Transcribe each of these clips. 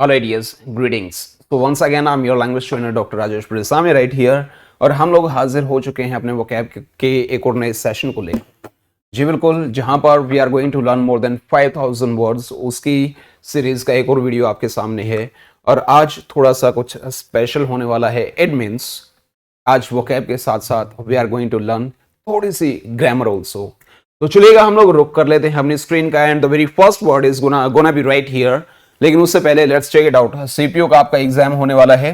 Hello ideas, greetings. So once again I'm your language trainer Dr. Rajesh Purisamy right here और हम लोग हाजिर हो चुके हैं अपने vocab के एक और नए सेशन को लेकर। जी बिल्कुल, जहां पर we are going to learn more than 5000 words, उसकी सीरीज का एक और वीडियो आपके सामने है। और आज थोड़ा सा कुछ स्पेशल होने वाला है। इट मीन्स आज vocab के साथ साथ we are going to learn थोड़ी सी ग्रामर ऑल्सो। तो चलिएगा हम लोग रुक कर लेते हैं अपनी स्क्रीन का and the very first word is gonna be right here. लेकिन उससे पहले let's check it out. CPU का आपका एग्जाम होने वाला है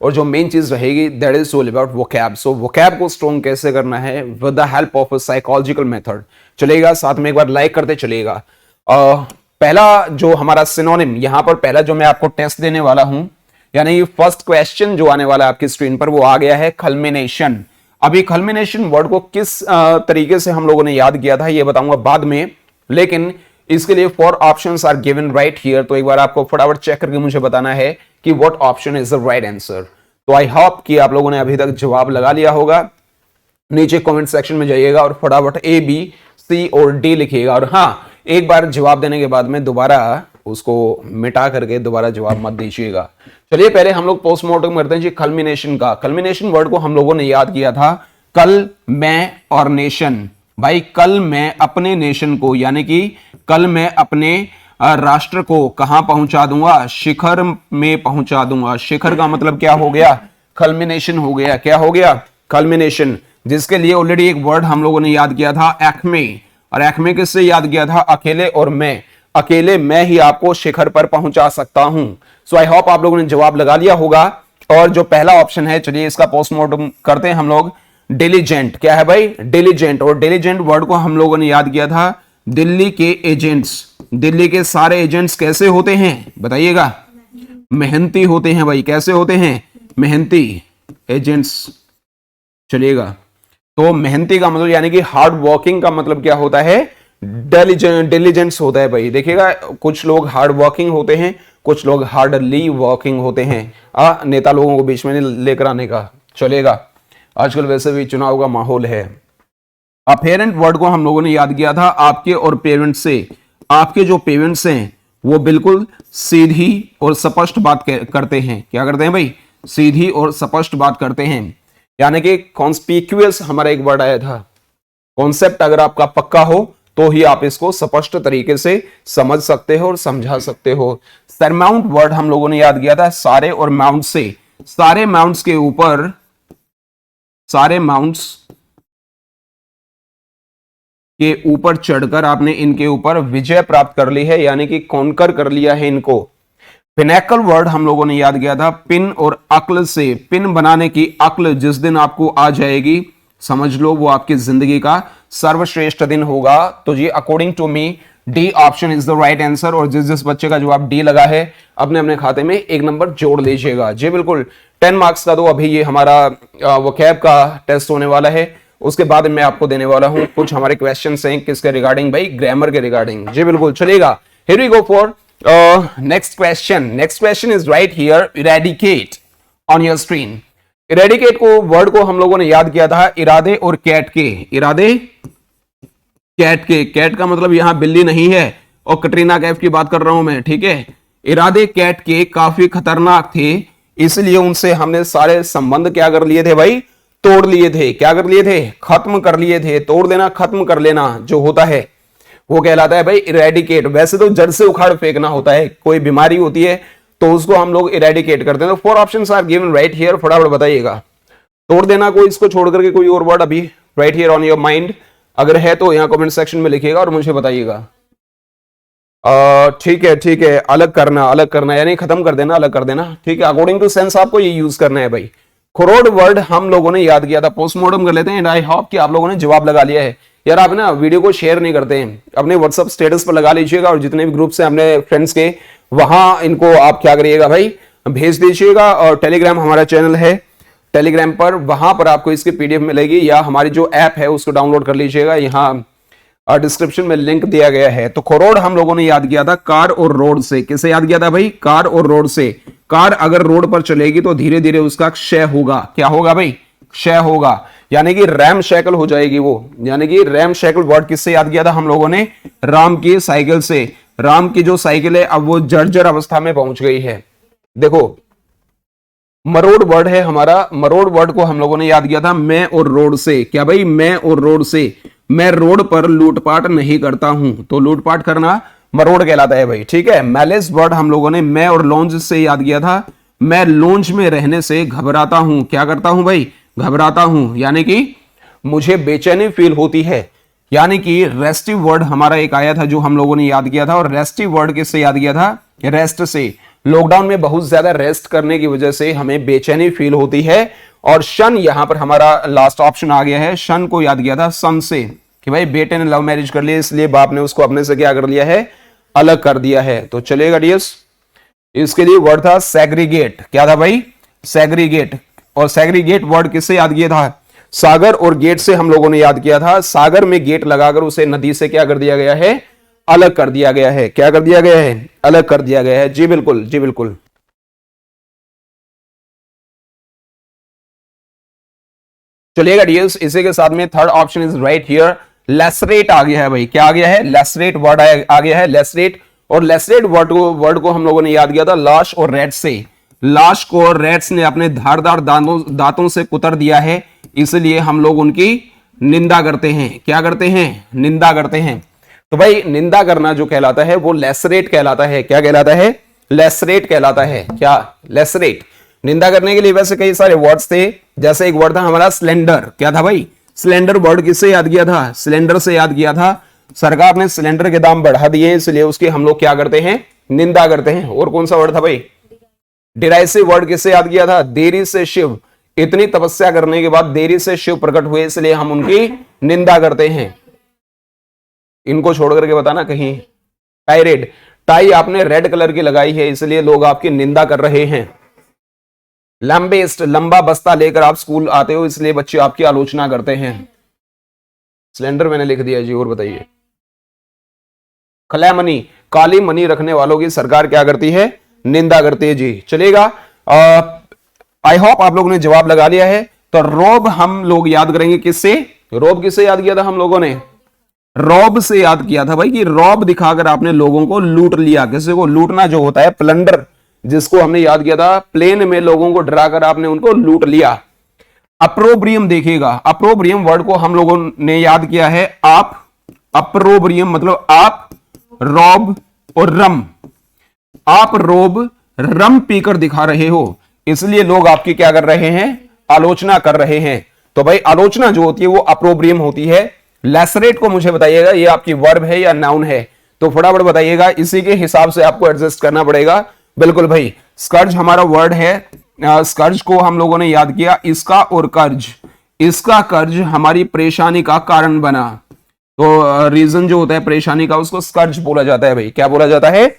और जो मेन चीज रहेगी that is all about vocab. So vocab को स्ट्रॉन्ग कैसे करना है with the help of a psychological method. चलेगा, साथ में एक बार लाइक करते चलिएगा। पहला जो हमारा सिनोनिम यहाँ पर पहला जो मैं आपको टेस्ट देने वाला हूं, यानी फर्स्ट क्वेश्चन जो आने वाला है आपकी स्क्रीन पर, वो आ गया है कल्मिनेशन। अभी कल्मिनेशन वर्ड को किस तरीके से हम लोगों ने याद किया था ये बताऊंगा बाद में, लेकिन इसके लिए 4 options are given right here. तो एक बार आपको फटाफट चेक करके मुझे बताना है कि what option is the right answer. तो आई होप कि आप लोगों ने अभी तक जवाब लगा लिया होगा। नीचे कमेंट सेक्शन में जाइएगा और फटाफट A, B, C और D लिखिएगा। और हाँ, एक बार जवाब देने के बाद में दोबारा उसको मिटा करके दोबारा जवाब मत दीजिएगा। चलिए पहले हम लोग पोस्टमार्टम करते हैं जी कल्मिनेशन का। कल्मिनेशन वर्ड को हम लोगों ने याद किया था कल, मैं और नेशन। भाई कल मैं अपने नेशन को, यानी कि कल मैं अपने राष्ट्र को कहां पहुंचा दूंगा? शिखर में पहुंचा दूंगा। शिखर का मतलब क्या हो गया? कल्मिनेशन हो गया। क्या हो गया? कल्मिनेशन, जिसके लिए ऑलरेडी एक वर्ड हम लोगों ने याद किया था एक्मे। और एक्मे किससे याद किया था? अकेले और मैं। अकेले मैं ही आपको शिखर पर पहुंचा सकता हूं। सो आई होप आप लोगों ने जवाब लगा लिया होगा। और जो पहला ऑप्शन है, चलिए इसका पोस्टमार्टम करते हैं हम लोग। डिलीजेंट, क्या है भाई? डिलीजेंट। और डिलीजेंट वर्ड को हम लोगों ने याद किया था दिल्ली के एजेंट्स। दिल्ली के सारे एजेंट्स कैसे होते हैं बताइएगा? मेहनती होते हैं भाई। कैसे होते हैं? मेहनती एजेंट्स। चलिएगा, तो मेहनती का मतलब यानी कि हार्ड वर्किंग का मतलब क्या होता है? डिलीजेंट्स होता है भाई। देखिएगा, कुछ लोग हार्ड वर्किंग होते हैं, कुछ लोग हार्डली वर्किंग होते हैं। नेता लोगों को बीच में लेकर आने का। चलेगा, आजकल वैसे भी चुनाव का माहौल है। अपेरेंट वर्ड को हम लोगों ने याद किया था आपके और पेरेंट्स से। आपके जो पेरेंट्स हैं वो बिल्कुल सीधी और स्पष्ट बात करते हैं। क्या करते हैं भाई? सीधी और स्पष्ट बात करते हैं। यानी कि कॉन्स्पिक्यूअस हमारा एक वर्ड आया था। कॉन्सेप्ट अगर आपका पक्का हो तो ही आप इसको स्पष्ट तरीके से समझ सकते हो और समझा सकते हो। सरमाउंट वर्ड हम लोगों ने याद किया था सारे और माउंट से। सारे माउंट्स के ऊपर, सारे माउंट्स के ऊपर चढ़कर आपने इनके ऊपर विजय प्राप्त कर ली है, यानी कि कॉन्कर कर लिया है इनको। पिनैकल वर्ड हम लोगों ने याद किया था पिन और अक्ल से। पिन बनाने की अक्ल जिस दिन आपको आ जाएगी, समझ लो वो आपकी जिंदगी का सर्वश्रेष्ठ दिन होगा। तो जी according to me D option is the right answer. और जिस जिस बच्चे का जवाब डी लगा है अपने अपने खाते में 1 नंबर जोड़ लीजिएगा। जी बिल्कुल, 10 मार्क्स का तो अभी ये हमारा वोकैब का टेस्ट होने वाला है। उसके बाद मैं आपको देने वाला हूं कुछ हमारे क्वेश्चंस हैं किसके रिगार्डिंग भाई? ग्रामर के रिगार्डिंग। जी बिल्कुल, चलेगा। Here we go for next question. Next question is right here, eradicate on your screen. Eradicate को वर्ड को हम लोगों ने याद किया था इरादे और कैट के। इरादे कैट के। कैट का मतलब यहां बिल्ली नहीं है और कटरीना कैफ की बात कर रहा हूं मैं, ठीक है। इरादे कैट के काफी खतरनाक थे, इसलिए उनसे हमने सारे संबंध क्या कर लिए थे भाई? तोड़ लिए थे। क्या कर लिए थे? खत्म कर लिए थे। तोड़ देना, खत्म कर लेना जो होता है वो कहलाता है भाई इरेडिकेट। वैसे तो जड़ से उखाड़ फेंकना होता है। कोई बीमारी होती है तो उसको हम लोग इरेडिकेट करते हैं। तो 4 options are given right here. फटाफट बताइएगा। तोड़ देना कोई, इसको छोड़ करके कोई और वर्ड अभी right here on your mind अगर है तो यहां कमेंट सेक्शन में लिखिएगा और मुझे बताइएगा। ठीक है, ठीक है। अलग करना, अलग करना यानी खत्म कर देना, अलग कर देना। ठीक है, अकॉर्डिंग टू सेंस आपको ये यूज करना है भाई। खरोड़ वर्ड हम लोगों ने याद किया था। पोस्टमार्टम कर लेते हैं एंड आई होप कि आप लोगों ने जवाब लगा लिया है। यार आप ना वीडियो को शेयर नहीं करते हैं, अपने व्हाट्सएप स्टेटस पर लगा लीजिएगा और जितने भी ग्रुप्स हैं अपने फ्रेंड्स के, वहां इनको आप क्या करिएगा भाई? भेज दीजिएगा। और टेलीग्राम हमारा चैनल है, टेलीग्राम पर वहां पर आपको इसकी PDF मिलेगी, या हमारी जो ऐप है उसको डाउनलोड कर लीजिएगा। यहाँ डिस्क्रिप्शन में लिंक दिया गया है। तो खरोड़ हम लोगों ने याद किया था कार और रोड से। किसे याद किया था भाई? कार और रोड से। कार अगर रोड पर चलेगी तो धीरे धीरे उसका क्षय होगा। क्या होगा भाई? क्षय होगा, यानी कि रैम शैकल हो जाएगी वो। यानी कि रैम शैकल वर्ड किससे याद किया था हम लोगों ने? राम की साइकिल से। राम की जो साइकिल है अब वो जर्जर अवस्था में पहुंच गई है। देखो मरोड़ वर्ड है हमारा, मरोड़ वर्ड को हम लोगों ने याद किया था मैं और रोड से। क्या भाई, मैं और रोड से, मैं रोड पर लूटपाट नहीं करता हूं, तो लूटपाट करना मरोड़ कहलाता है भाई, ठीक है। मैलेस वर्ड हम लोगों ने मैं और लॉन्ज से याद किया था, मैं लॉन्ज में रहने से घबराता हूं। क्या करता हूं भाई, घबराता हूं, यानी कि मुझे बेचैनी फील होती है। यानी कि रेस्टिव वर्ड हमारा एक आया था जो हम लोगों ने याद किया था, और रेस्टिव वर्ड किससे याद किया था, रेस्ट से। लॉकडाउन में बहुत ज्यादा रेस्ट करने की वजह से हमें बेचैनी फील होती है। और शन यहां पर हमारा लास्ट ऑप्शन आ गया है, शन को याद किया था सन से, कि भाई बेटे ने लव मैरिज कर लिया इसलिए बाप ने उसको अपने से क्या कर लिया है, अलग कर दिया है। तो चलेगा डियर्स। इसके लिए वर्ड था सेग्रीगेट। क्या था भाई, सेग्रीगेट। और सेग्रीगेट वर्ड किससे याद किया था, सागर और गेट से हम लोगों ने याद किया था। सागर में गेट लगाकर उसे नदी से क्या कर दिया गया है, अलग कर दिया गया है। क्या कर दिया गया है, अलग कर दिया गया है। जी बिल्कुल, जी बिल्कुल। चलिएगा डियर्स, इसी के साथ में third option is right here, lacerate आ गया है भाई। क्या आ गया है, लेसरेट वर्ड आ गया है, लेसरेट। और लेसरेट वर्ड को हम लोगों ने याद किया था लाश और रेट से। लाश को रेट्स ने अपने धारदार दांतों से कुतर दिया है, इसलिए हम लोग उनकी निंदा करते हैं। क्या करते हैं, निंदा करते हैं। तो भाई निंदा करना जो कहलाता है वो लेसरेट कहलाता है। क्या कहलाता है, लेसरेट कहलाता है। क्या, लेसरेट। निंदा करने के लिए वैसे कई सारे वर्ड्स थे, जैसे एक वर्ड था हमारा स्लेंडर। क्या था भाई, स्लेंडर वर्ड किससे याद किया था, सिलेंडर से याद किया था। सरकार ने सिलेंडर के दाम बढ़ा दिए इसलिए उसकी हम लोग क्या करते हैं, निंदा करते हैं। और कौन सा वर्ड था भाई, डिराइसिव वर्ड किससे याद किया था, देरी से शिव। इतनी तपस्या करने के बाद देरी से शिव प्रकट हुए इसलिए हम उनकी निंदा करते हैं। इनको छोड़ करके बताना कहीं, टाइरेड, टाई आपने रेड कलर की लगाई है इसलिए लोग आपकी निंदा कर रहे हैं। लंबेस्ट, लंबा बस्ता लेकर आप स्कूल आते हो इसलिए बच्चे आपकी आलोचना करते हैं। सिलेंडर मैंने लिख दिया जी, और बताइए। खलैमनी, काली मनी रखने वालों की सरकार क्या करती है, निंदा करती है जी। चलेगा, आई होप आप लोगों ने जवाब लगा लिया है। तो रॉब हम लोग याद करेंगे किससे, रॉब किससे याद किया था हम लोगों ने, रॉब से याद किया था भाई, कि रॉब दिखाकर आपने लोगों को लूट लिया। किसी को लूटना जो होता है, प्लंडर, जिसको हमने याद किया था, प्लेन में लोगों को डराकर आपने उनको लूट लिया। अप्रोब्रियम देखिएगा, अप्रोब्रियम वर्ड को हम लोगों ने याद किया है आप, अप्रोब्रियम मतलब आप, रॉब और रम। आप रोब रम पीकर दिखा रहे हो इसलिए लोग आपकी क्या कर रहे हैं, आलोचना कर रहे हैं। तो भाई आलोचना जो होती है वो अप्रोब्रियम होती है। लेसरेट को मुझे बताइएगा ये आपकी वर्ब है या नाउन है, तो फटाफट बताइएगा, इसी के हिसाब से आपको एडजस्ट करना पड़ेगा। बिल्कुल भाई, स्कर्ज हमारा वर्ड है। स्कर्ज को हम लोगों ने याद किया, इसका और कर्ज, इसका कर्ज हमारी परेशानी का कारण बना। तो रीजन जो होता है परेशानी का उसको स्कर्ज बोला जाता है भाई। क्या बोला जाता है,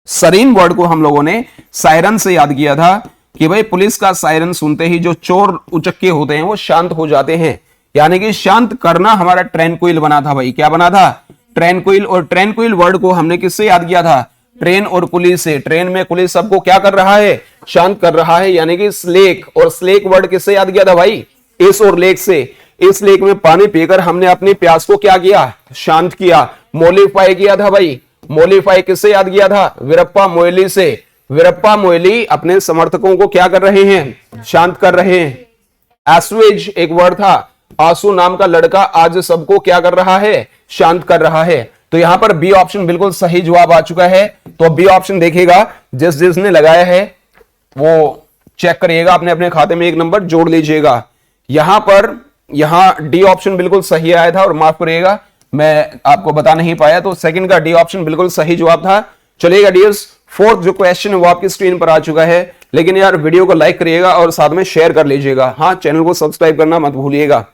सरीन वर्ड को हम लोगों ने सायरन से याद किया था, कि भाई पुलिस का सायरन सुनते ही जो चोर उचक्के होते हैं वो शांत हो जाते हैं। यानी कि शांत करना हमारा ट्रैंक्विल बना था भाई। क्या बना था, ट्रैंक्विल। और ट्रैंक्विल वर्ड को हमने किससे याद किया था, ट्रेन और पुलिस से। ट्रेन में पुलिस सबको क्या कर रहा है, शांत कर रहा है, यानी कि स्लेक। और स्लेक वर्ड किससे याद किया था भाई, इस और लेक से। इस लेक में पानी पीकर हमने अपनी प्यास को क्या किया, शांत किया, मोलिफाई किया था भाई। मोलिफाई किससे याद किया था, वीरप्पा मोइली से। वीरप्पा मोइली अपने समर्थकों को क्या कर रहे हैं, शांत कर रहे हैं। एसवेज एक वर्ड था, आंसू नाम का लड़का आज सबको क्या कर रहा है, शांत कर रहा है। तो यहां पर बी ऑप्शन बिल्कुल सही जवाब आ चुका है। तो बी ऑप्शन देखिएगा, जिसने लगाया है वो चेक करिएगा, अपने अपने खाते में एक नंबर जोड़ लीजिएगा। यहां डी ऑप्शन बिल्कुल सही आया था, और माफ करिएगा मैं आपको बता नहीं पाया, तो सेकंड का डी ऑप्शन बिल्कुल सही जवाब था। चलिएगा डियर्स, फोर्थ जो क्वेश्चन है वो आपकी स्क्रीन पर आ चुका है। लेकिन यार वीडियो को लाइक करिएगा और साथ में शेयर कर लीजिएगा। हाँ, चैनल को सब्सक्राइब करना मत भूलिएगा।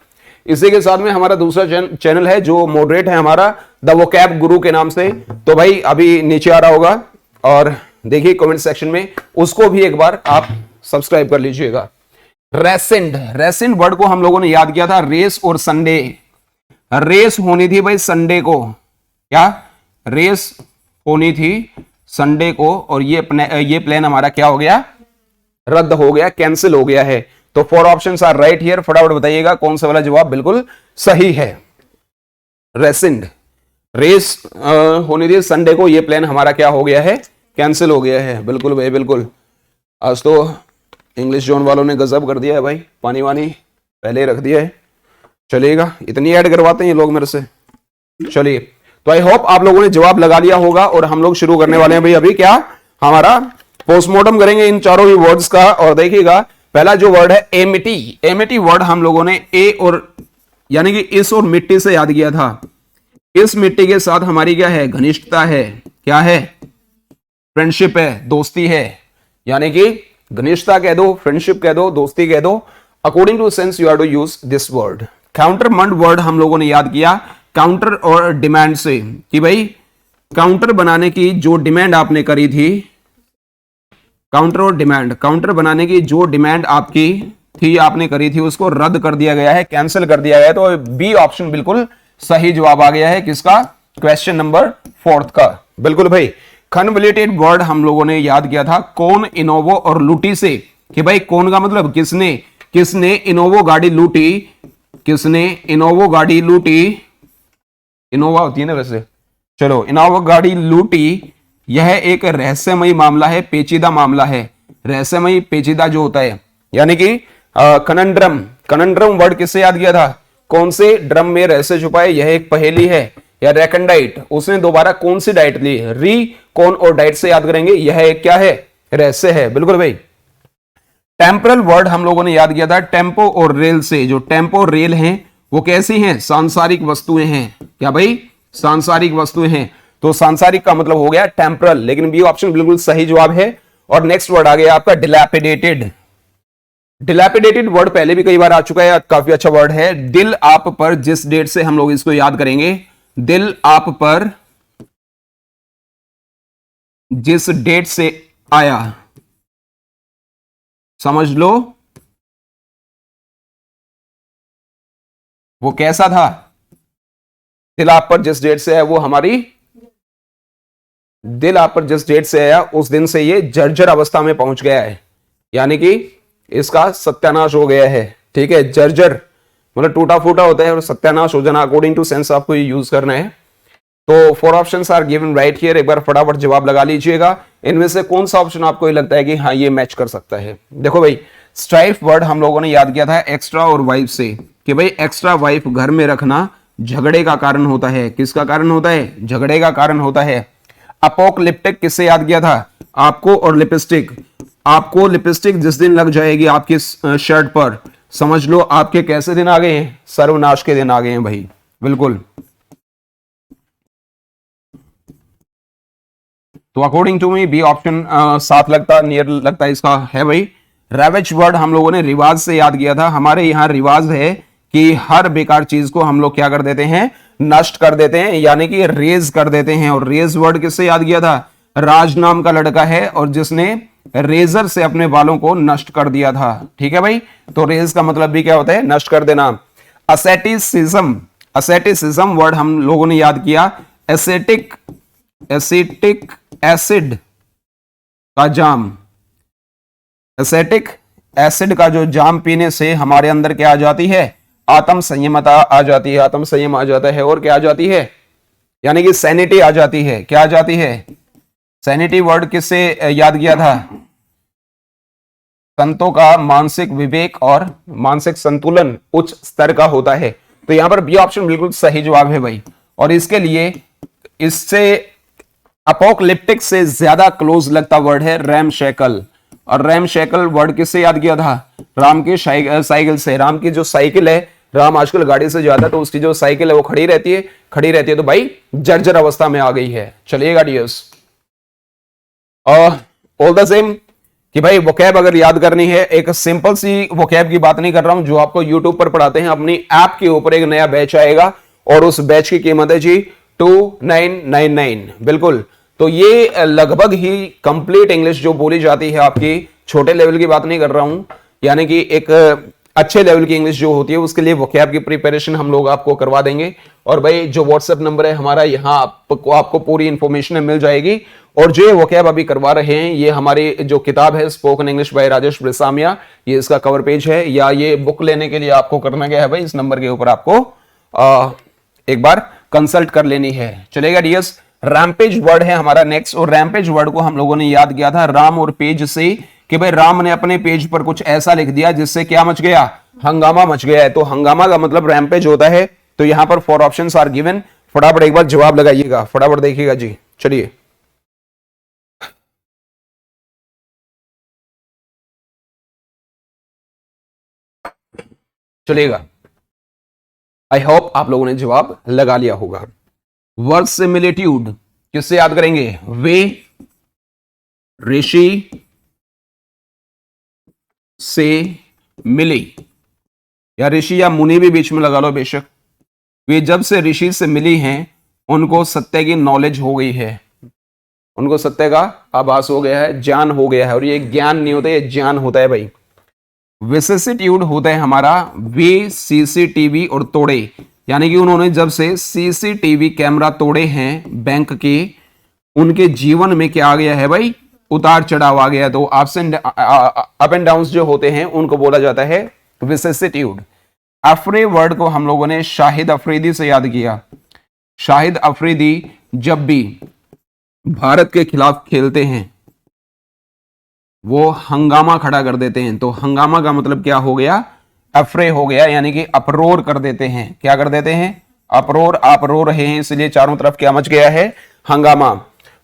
इसी के साथ में हमारा दूसरा चैनल है जो मॉडरेट है हमारा, द वोकैब गुरु के नाम से। तो भाई अभी नीचे आ रहा होगा और देखिए कमेंट सेक्शन में, उसको भी एक बार आप सब्सक्राइब कर लीजिएगा। रेसेंड, रेसेंड वर्ड को हम लोगों ने याद किया था रेस और संडे। रेस होनी थी भाई संडे को, क्या रेस होनी थी संडे को, और ये प्लान हमारा क्या हो गया, रद्द हो गया, कैंसिल हो गया है। तो 4 ऑप्शंस आर राइट हियर। फटाफट बताइएगा कौन सा वाला जवाब बिल्कुल सही है। रेसेंड, रेस होने दी संडे को, ये प्लान हमारा क्या हो गया है, कैंसिल हो गया है। बिल्कुल भाई बिल्कुल, आज तो इंग्लिश जोन वालों ने गजब कर दिया है भाई, पानी वानी पहले ही रख दिया है। चलिएगा, इतनी ऐड करवाते हैं ये लोग मेरे से। चलिए, तो आई होप आप लोगों ने जवाब लगा लिया होगा और हम लोग शुरू करने वाले हैं भाई अभी क्या, हमारा पोस्टमार्टम करेंगे इन चारों ही वर्ड्स का। और देखिएगा, पहला जो वर्ड है एमिटी, एमिटी वर्ड हम लोगों ने ए और यानी कि इस और मिट्टी से याद किया था। इस मिट्टी के साथ हमारी क्या है, घनिष्ठता है, क्या है, फ्रेंडशिप है, दोस्ती है, यानी कि घनिष्ठता कह दो, फ्रेंडशिप कह दो, दोस्ती कह दो। According to sense you are to use this word. Countermand word हम लोगों ने याद किया काउंटर और डिमांड से, कि भाई काउंटर बनाने की जो डिमांड आपने करी थी, काउंटर और डिमांड, काउंटर बनाने की जो डिमांड आपकी थी, आपने करी थी, उसको रद्द कर दिया गया है, कैंसिल कर दिया गया है। तो बी ऑप्शन बिल्कुल सही जवाब आ गया है किसका, क्वेश्चन नंबर 4 का। बिल्कुल भाई, कन्वोल्यूटेड वर्ड हम लोगों ने याद किया था कौन, इनोवो और लूटी से, कि भाई कौन का मतलब किसने, किसने इनोवो गाड़ी लूटी, किसने इनोवो गाड़ी लूटी, इनोवा होती है ना वैसे, चलो इनोवा गाड़ी लूटी। यह एक रहस्यमयी मामला है, पेचीदा मामला है, रहस्यमयी पेचीदा जो होता है, यानी कि कनंड्रम, कनंड्रम वर्ड किससे याद किया था, कौन से ड्रम में रहस्य छुपाए, यह एक पहेली है। या रेकंडाइट, उसने दोबारा कौन सी डाइट ली, री, कौन और डाइट से याद करेंगे, यह एक क्या है, रहस्य है। बिल्कुल भाई, टेम्परल वर्ड हम लोगों ने याद किया था टेम्पो और रेल से। जो टेम्पो रेल हैं वो कैसी हैं, सांसारिक वस्तुएं हैं, क्या भाई, सांसारिक वस्तुएं हैं। तो सांसारिक का मतलब हो गया टेम्परल, लेकिन बी ऑप्शन बिल्कुल सही जवाब है। और नेक्स्ट वर्ड आ गया आपका डिलैपिडेटेड। डिलैपिडेटेड वर्ड पहले भी कई बार आ चुका है, काफी अच्छा वर्ड है। दिल आप पर, जिस डेट से हम लोग इसको याद करेंगे, दिल आप पर जिस डेट से आया, समझ लो वो कैसा था। दिल आप पर जिस डेट से है वो हमारी, दिल आप पर जिस डेट से आया उस दिन से ये जर्जर अवस्था में पहुंच गया है, यानी कि इसका सत्यानाश हो गया है। ठीक है, जर्जर मतलब टूटा फूटा होता है, और सत्यानाश हो जाना, अकॉर्डिंग टू सेंस आपको ये यूज करना है। तो 4 options are given right here. एक बार फटाफट जवाब लगा लीजिएगा, इनमें से कौन सा ऑप्शन आपको ये लगता है कि हाँ ये मैच कर सकता है। देखो भाई, स्ट्राइफ वर्ड हम लोगों ने याद किया था एक्स्ट्रा और वाइफ से, कि भाई एक्स्ट्रा वाइफ घर में रखना झगड़े का कारण होता है। किसका कारण होता है, झगड़े का कारण होता है। अपोकलिप्टिक किससे याद किया था, आपको और लिपस्टिक। आपको लिपस्टिक जिस दिन लग जाएगी आपकी शर्ट पर, समझ लो आपके कैसे दिन आ गए हैं, सर्वनाश के दिन आ गए हैं भाई। बिल्कुल, तो according to me B option साथ लगता, नियर लगता इसका है भाई। रैवेज वर्ड हम लोगों ने रिवाज से याद किया था। हमारे यहाँ रिवाज है कि हर बेकार चीज को हम लोग क्या कर देते हैं, नष्ट कर देते हैं, यानी कि रेज कर देते हैं। और रेज वर्ड किससे याद किया था, राज नाम का लड़का है और जिसने रेजर से अपने बालों को नष्ट कर दिया था। ठीक है भाई, तो रेज का मतलब भी क्या होता है, नष्ट कर देना। असेटिसिज्म, असेटिसिज्म वर्ड हम लोगों ने याद किया एसेटिक, एसिटिक एसिड का जाम, एसेटिक एसिड का जो जाम पीने से हमारे अंदर क्या आ जाती है, आत्म संयमता आ जाती है, आत्म संयम आ जाता है। और क्या आ जाती है, यानी कि सैनिटी आ जाती है। क्या आ जाती है, सैनिटी वर्ड किससे याद किया था, संतों का मानसिक विवेक और मानसिक संतुलन उच्च स्तर का होता है। तो यहां पर बी ऑप्शन बिल्कुल सही जवाब है भाई। और इसके लिए इससे अपोकलिप्टिक से ज्यादा क्लोज लगता वर्ड है रैम शेकल। और रैम शेकल वर्ड किससे याद किया था, राम की साइकिल से। राम की जो साइकिल है, राम आजकल गाड़ी से जाता है तो उसकी जो साइकिल है वो खड़ी रहती है, खड़ी रहती है, तो भाई जर्जर अवस्था में आ गई है। चलिएगा डियर्स, ऑल द सेम कि भाई वोकैब अगर याद करनी है, एक सिंपल सी वोकैब की बात नहीं कर रहा हूं जो आपको यूट्यूब पर पढ़ाते हैं, अपनी ऐप के ऊपर एक नया बैच आएगा और उस बैच की कीमत है जी 2999। बिल्कुल, तो ये लगभग ही कंप्लीट इंग्लिश जो बोली जाती है आपकी, छोटे लेवल की बात नहीं कर रहा हूं, यानी कि एक अच्छे लेवल की इंग्लिश जो होती है उसके लिए वोकैब की प्रिपरेशन हम लोग आपको करवा देंगे। और भाई जो व्हाट्सएप नंबर है हमारा, यहाँ आपको पूरी इंफॉर्मेशन मिल जाएगी। और जो ये वोकैब अभी करवा रहे हैं, ये हमारी जो किताब है स्पोकन इंग्लिश बाय राजेश ब्रिसामिया, ये इसका कवर पेज है। या ये बुक लेने के लिए आपको करना क्या है भाई, इस नंबर के ऊपर आपको एक बार कंसल्ट कर लेनी है। चलेगा डियर्स। रैम्पेज वर्ड है हमारा नेक्स्ट, और रैम्पेज वर्ड को हम लोगों ने याद किया था राम और पेज से, कि भाई राम ने अपने पेज पर कुछ ऐसा लिख दिया जिससे क्या मच गया, हंगामा मच गया है। तो हंगामा का मतलब रैम्पेज होता है। तो यहां पर 4 ऑप्शंस आर गिवन। फटाफट एक बार जवाब लगाइएगा, फटाफट देखिएगा जी। चलिए चलिएगा, आई होप आप लोगों ने जवाब लगा लिया होगा। वर्ड सिमिलिट्यूड किससे याद करेंगे, वे, ऋषि से मिली, या ऋषि या मुनि भी बीच में लगा लो बेशक। वे जब से ऋषि से मिली हैं उनको सत्य की नॉलेज हो गई है, उनको सत्य का आभास हो गया है, ज्ञान हो गया है। और ये ज्ञान नहीं होता, ये ज्ञान होता है भाई। विसिसिट्यूड होता है हमारा वे सीसीटीवी और तोड़े, यानी कि उन्होंने जब से सीसीटीवी कैमरा तोड़े हैं बैंक के, उनके जीवन में क्या आ गया है भाई, उतार चढ़ाव आ गया। तो अप एंड डाउन जो होते हैं उनको बोला जाता है विसिसिट्यूड। अफरे वर्ड को हम लोगों ने शाहिद अफरीदी से याद किया। शाहिद अफरीदी जब भी भारत के खिलाफ खेलते हैं वो हंगामा खड़ा कर देते हैं। तो हंगामा का मतलब क्या हो गया, अफरे हो गया, यानी कि अपरोर कर देते हैं। क्या कर देते हैं, अपरोर। आप रो रहे हैं इसलिए चारों तरफ क्या मच गया है, हंगामा।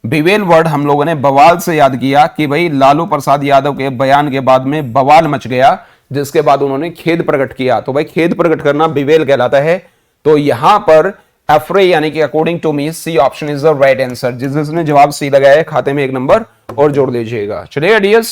बिवेल वर्ड हम लोगों ने बवाल से याद किया कि भाई लालू प्रसाद यादव के बयान के बाद में बवाल मच गया, जिसके बाद उन्होंने खेद प्रकट किया। तो भाई खेद प्रकट करना बिवेल कहलाता है। तो यहां पर अफरे यानी कि according to me C option is the right answer. जिसने जवाब सी लगाया है खाते में 1 नंबर और जोड़ दीजिएगा। चलिए डियर्स,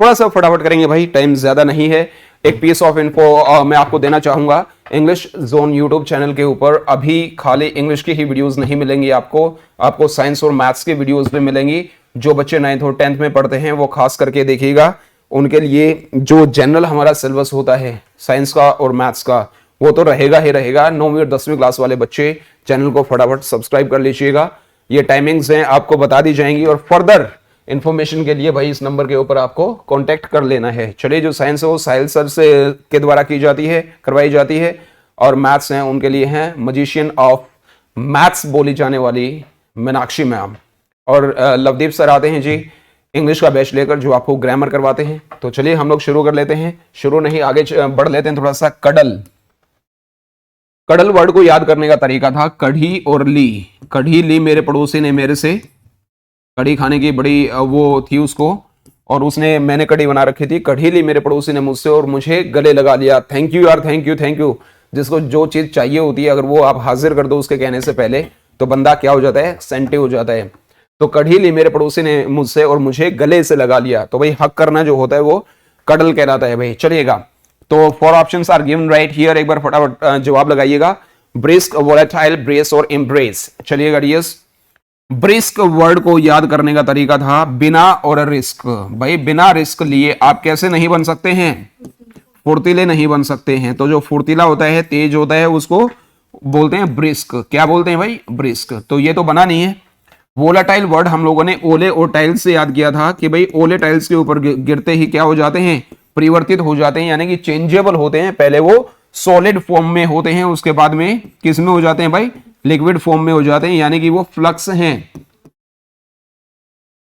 थोड़ा सा फटाफट करेंगे भाई, टाइम ज्यादा नहीं है। एक पीस ऑफ इन्फो मैं आपको देना चाहूंगा। इंग्लिश जोन यूट्यूब चैनल के ऊपर अभी खाली इंग्लिश की ही वीडियोस नहीं मिलेंगी आपको साइंस और मैथ्स की वीडियोस भी मिलेंगी। जो बच्चे 9th और 10th में पढ़ते हैं वो खास करके देखिएगा। उनके लिए जो जनरल हमारा सिलेबस होता है साइंस का और मैथ्स का, वो तो रहेगा ही रहेगा। 9वीं और 10वीं क्लास वाले बच्चे चैनल को फटाफट सब्सक्राइब कर लीजिएगा। ये टाइमिंग्स हैं आपको बता दी जाएंगी, और फर्दर इंफॉर्मेशन के लिए भाई इस नंबर के ऊपर आपको कांटेक्ट कर लेना है। चलिए, जो साइंस है वो साहिल सर से के द्वारा की जाती है, करवाई जाती है, और मैथ्स हैं उनके लिए हैं मजिशियन ऑफ मैथ्स बोली जाने वाली मीनाक्षी मैम, और लवदीप सर आते हैं जी इंग्लिश का बैच लेकर, जो आपको ग्रामर करवाते हैं। तो चलिए हम लोग शुरू कर लेते हैं। शुरू नहीं, आगे बढ़ लेते हैं थोड़ा सा। कडल, कडल वर्ड को याद करने का तरीका था कढ़ी और ली। कढ़ी ली मेरे पड़ोसी ने मेरे से, कढ़ी खाने की बड़ी वो थी उसको, और उसने, मैंने कढ़ी बना रखी थी, कढ़ी ली मेरे पड़ोसी ने मुझसे और मुझे गले लगा लिया। थैंक यू यार, थैंक यू थैंक यू। जिसको जो चीज चाहिए होती है अगर वो आप हाजिर कर दो उसके कहने से पहले, तो बंदा क्या हो जाता है, सेंटिव हो जाता है। तो कढ़ी ली मेरे पड़ोसी ने मुझसे और मुझे गले से लगा लिया। तो भाई हक करना जो होता है वो कडल कहलाता है भाई। चलिएगा, तो 4 options are given right here. एक बार फटाफट जवाब लगाइएगा। ब्रिस्क, वोलेटाइल, ब्रेस और एम्ब्रेस। चलिएगा डियर्स, ब्रिस्क वर्ड को याद करने का तरीका था बिना और रिस्क। भाई बिना रिस्क लिए आप कैसे नहीं बन सकते हैं, फुर्तीले नहीं बन सकते हैं। तो जो फुर्तीला होता है, तेज होता है, उसको बोलते हैं ब्रिस्क। क्या बोलते हैं भाई, ब्रिस्क। तो ये तो बना नहीं है। वोलाटाइल वर्ड हम लोगों ने ओले और टाइल्स से याद किया था कि भाई ओले टाइल्स के ऊपर गिरते ही क्या हो जाते हैं, परिवर्तित हो जाते हैं, यानी कि चेंजेबल होते हैं। पहले वो सॉलिड फॉर्म में होते हैं, उसके बाद में किस में हो जाते हैं भाई, लिक्विड फॉर्म में हो जाते हैं, यानी कि वो फ्लक्स हैं।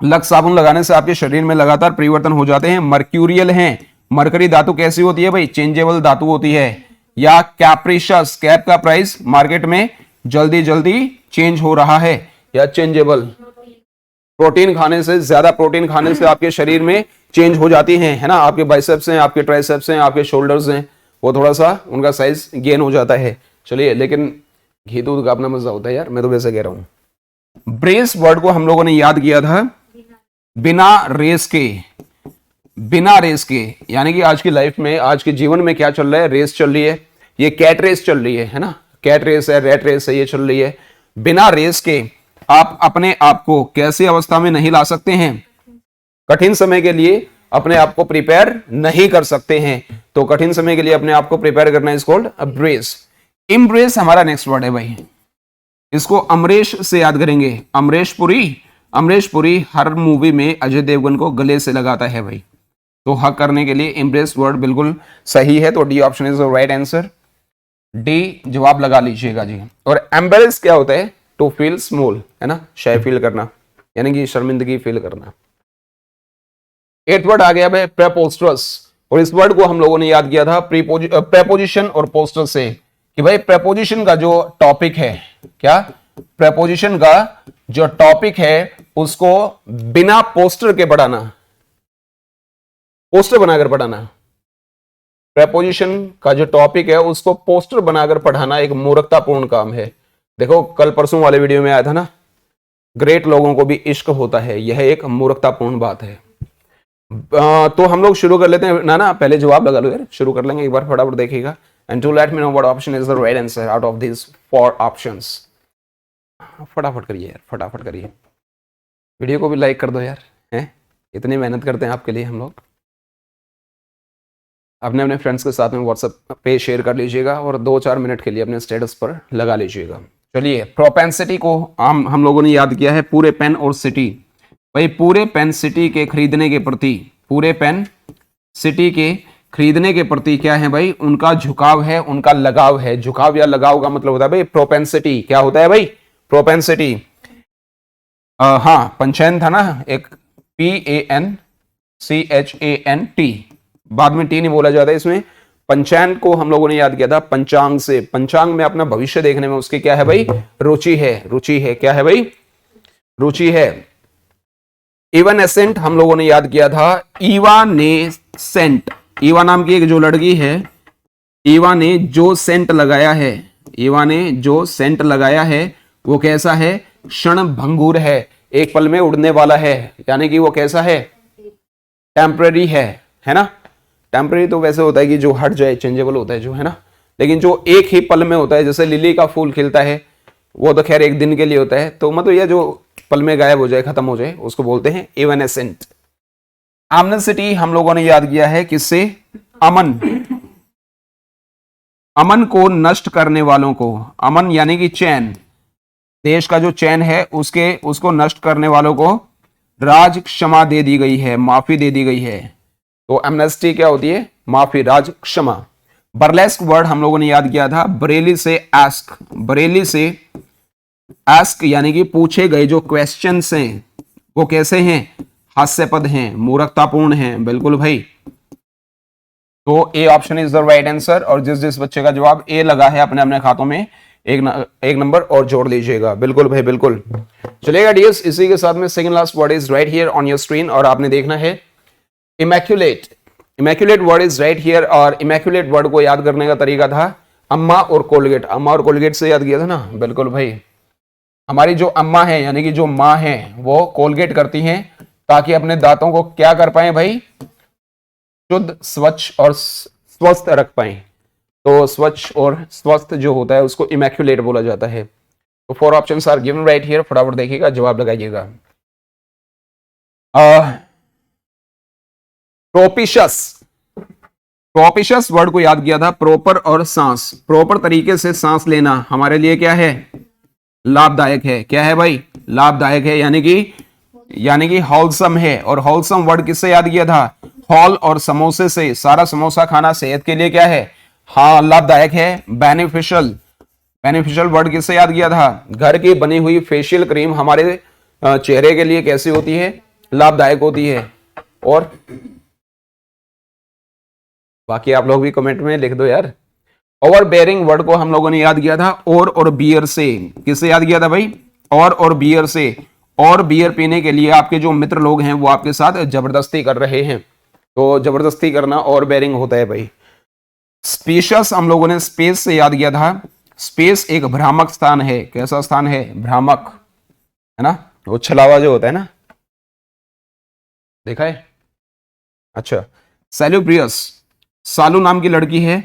लक्स साबुन लगाने से आपके शरीर में लगातार परिवर्तन हो जाते हैं। मर्क्यूरियल हैं। मरकरी धातु कैसी होती है भाई, चेंजेबल धातु होती है। या कैप्रिशस, कैप का प्राइस मार्केट में जल्दी जल्दी चेंज हो रहा है, या चेंजेबल। प्रोटीन खाने से, ज्यादा प्रोटीन खाने से आपके शरीर में चेंज हो जाती है ना। आपके बाइसेप्स हैं, आपके ट्राइसेप्स हैं, आपके शोल्डर्स हैं, वो थोड़ा सा उनका साइज गेन हो जाता है। चलिए, लेकिन घी दूध का अपना मजा होता है यार, मैं तो वैसे कह रहा हूं। ब्रेस वर्ड को हम लोगों ने याद किया था बिना रेस के। बिना रेस के, यानी कि आज की लाइफ में, आज के जीवन में क्या चल रहा है, रेस चल रही है। ये कैट रेस चल रही है ना, कैट रेस है, रेट रेस है, ये चल रही है। बिना रेस के आप अपने आप को कैसी अवस्था में नहीं ला सकते हैं, कठिन समय के लिए अपने आप को प्रिपेयर नहीं कर सकते हैं। तो कठिन समय के लिए अपने आप को प्रिपेयर करना इज कॉल्ड ब्रेस। इम्ब्रेस हमारा नेक्स्ट वर्ड है भाई। इसको अमरीश से याद करेंगे। अमरीश पुरी, अमरीश पुरी हर मूवी में अजय देवगन को गले से लगाता है भाई। तो हक करने के लिए इम्ब्रेस वर्ड बिल्कुल सही है। तो D option is the right answer. D जवाब लगा लीजिएगा जी। और एम्बेरेस क्या होता है? टू फील स्मॉल, है ना, शाय फील करना, यानी कि शर्मिंदगी फील करना। 8th वर्ड आ गया भाई प्रेपोस्टरस, और इस वर्ड को हम लोगों ने याद किया था प्रेपोजिशन और पोस्टर से, कि भाई प्रेपोजिशन का जो टॉपिक है, क्या प्रेपोजिशन का जो टॉपिक है उसको बिना पोस्टर के पढ़ाना, पोस्टर बनाकर पढ़ाना। प्रेपोजिशन का जो टॉपिक है उसको पोस्टर बनाकर पढ़ाना एक मूर्खतापूर्ण काम है। देखो कल परसों वाले वीडियो में आया था ना, ग्रेट लोगों को भी इश्क होता है, यह एक मूर्खतापूर्ण बात है। तो हम लोग शुरू कर लेते हैं ना, पहले जवाब लगा लो यार, शुरू कर लेंगे एक बार, फटाफट देखिएगा। And to let me know what option is the right answer out of this 4 options. फटाफट करिए यार, फटाफट करिए, वीडियो को भी लाइक कर दो यार, हैं इतनी मेहनत करते हैं आपके लिए हम लोग। अपने अपने फ्रेंड्स के साथ में व्हाट्सएप पे शेयर कर लीजिएगा और 2-4 मिनट के लिए अपने स्टेटस पर लगा लीजिएगा। चलिए, प्रोपेंसिटी को हम लोगों ने याद किया है, पूरे पेन और सिटी। भाई पूरे पेन सिटी के खरीदने के प्रति, पूरे पेन सिटी के खरीदने के प्रति क्या है भाई? उनका झुकाव है, उनका लगाव है। झुकाव या लगाव का मतलब होता है भाई प्रोपेंसिटी। क्या होता है भाई? प्रोपेंसिटी। हाँ, पंचैन था ना एक, PANCHANT, बाद में टी नहीं बोला जाता है इसमें। पंचैन को हम लोगों ने याद किया था पंचांग से। पंचांग में अपना भविष्य देखने में उसकी क्या है भाई? रुचि है, रुचि है। क्या है भाई? रुचि है। इवानेसेंट हम लोगों ने याद किया था इवानेसेंट। ईवा नाम की एक जो लड़की है, ईवा ने जो सेंट लगाया है, ईवा ने जो सेंट लगाया है वो कैसा है? क्षण भंगुर है, एक पल में उड़ने वाला है, यानी कि वो कैसा है? टेम्पररी है ना। टेम्पररी तो वैसे होता है कि जो हट जाए, चेंजेबल होता है जो, है ना। लेकिन जो एक ही पल में होता है, जैसे लिली का फूल खिलता है, वो तो खैर एक दिन के लिए होता है, तो मतलब यह जो पल में गायब हो जाए, खत्म हो जाए, उसको बोलते हैं इवेनेसेंट। एमनेसिटी हम लोगों ने याद किया है किससे? अमन। अमन को नष्ट करने वालों को, अमन यानी कि चैन, देश का जो चैन है उसको नष्ट करने वालों को राज क्षमा दे दी गई है, माफी दे दी गई है। तो एमनेस्टी क्या होती है? माफी, राज क्षमा। बर्लेस्क वर्ड हम लोगों ने याद किया था बरेली से आस्क। बरेली से आस्क यानी कि पूछे गए जो क्वेश्चंस हैं वो कैसे हैं? हास्यपद हैं, मूर्खतापूर्ण हैं। बिल्कुल भाई, तो A option is the right answer. और जिस जिस बच्चे का जवाब ए लगा है अपने अपने खातों में एक नंबर और जोड़ लीजिएगा। बिल्कुल भाई, बिल्कुल। चलेगा डियर्स, इसी के साथ में second last word is right here on your screen, और आपने देखना है immaculate. Immaculate word is right here, और इमैक्युलेट वर्ड को याद करने का तरीका था अम्मा और कोलगेट। अम्मा और कोलगेट से याद किया था ना। बिल्कुल भाई, हमारी जो अम्मा है यानी कि जो माँ है वो कोलगेट करती हैं ताकि अपने दांतों को क्या कर पाए भाई? शुद्ध, स्वच्छ और स्वस्थ रख पाए। तो स्वच्छ और स्वस्थ जो होता है उसको इमैक्युलेट बोला जाता है। तो 4 options are given right here, फटाफट देखिएगा, जवाब लगाइएगा। प्रोपिशस, प्रोपिशस वर्ड को याद किया था प्रॉपर और सांस। प्रॉपर तरीके से सांस लेना हमारे लिए क्या है? लाभदायक है। क्या है भाई? लाभदायक है, यानी कि होलसम है। और होलसम वर्ड किससे याद किया था? हॉल और समोसे से। सारा समोसा खाना सेहत के लिए क्या है? हाँ, लाभदायक है। बेनिफिशियल, बेनिफिशियल वर्ड किससे याद किया था? घर की बनी हुई फेशियल क्रीम हमारे चेहरे के लिए कैसी होती है? लाभदायक होती है। और बाकी आप लोग भी कमेंट में लिख दो यार। ओवर बेयरिंग वर्ड को हम लोगों ने याद किया था और बियर से। किससे याद किया था भाई? और बियर से। और बियर पीने के लिए आपके जो मित्र लोग हैं वो आपके साथ जबरदस्ती कर रहे हैं, तो जबरदस्ती करना और बेयरिंग होता है भाई। स्पेशियस हम लोगों ने स्पेस से याद किया था। स्पेस एक भ्रामक स्थान है। कैसा स्थान है? भ्रामक, है ना, वो छलावा जो होता है ना, देखा है? अच्छा, सैल्यूब्रियस, सालू नाम की लड़की है,